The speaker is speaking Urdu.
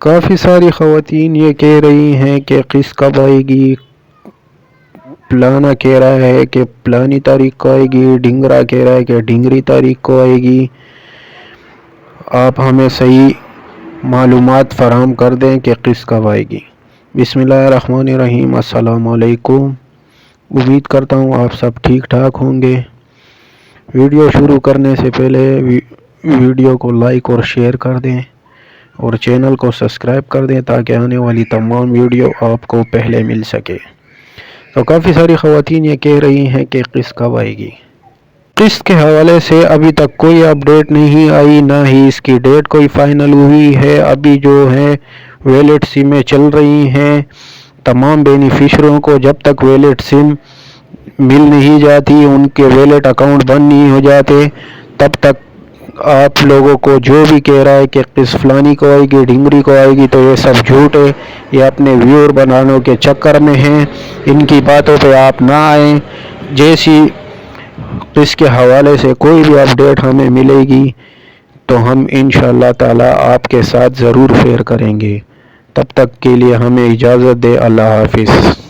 کافی ساری خواتین یہ کہہ رہی ہیں کہ قسط کب آئے گی، پلانا کہہ رہا ہے کہ پلانی تاریخ کو آئے گی، ڈنگرا کہہ رہا ہے کہ ڈنگری تاریخ کو آئے گی۔ آپ ہمیں صحیح معلومات فراہم کر دیں کہ قسط کب آئے گی۔ بسم اللہ الرحمن الرحیم۔ السلام علیکم، امید کرتا ہوں آپ سب ٹھیک ٹھاک ہوں گے۔ ویڈیو شروع کرنے سے پہلے ویڈیو کو لائک اور شیئر کر دیں اور چینل کو سبسکرائب کر دیں تاکہ آنے والی تمام ویڈیو آپ کو پہلے مل سکے۔ تو کافی ساری خواتین یہ کہہ رہی ہیں کہ قسط کب آئے گی۔ قسط کے حوالے سے ابھی تک کوئی اپڈیٹ نہیں آئی، نہ ہی اس کی ڈیٹ کوئی فائنل ہوئی ہے۔ ابھی جو ہے ویلڈ سمیں چل رہی ہیں، تمام بینیفیشریوں کو جب تک ویلڈ سم مل نہیں جاتی، ان کے ویلڈ اکاؤنٹ بند نہیں ہو جاتے، تب تک آپ لوگوں کو جو بھی کہہ رہا ہے کہ قسط فلانی کو آئے گی، ڈنگری کو آئے گی، تو یہ سب جھوٹ ہے۔ یہ اپنے ویور بنانے کے چکر میں ہیں، ان کی باتوں پہ آپ نہ آئیں۔ جیسی قسط کے حوالے سے کوئی بھی اپڈیٹ ہمیں ملے گی تو ہم انشاءاللہ تعالی آپ کے ساتھ ضرور شیئر کریں گے۔ تب تک کے لیے ہمیں اجازت دے، اللہ حافظ۔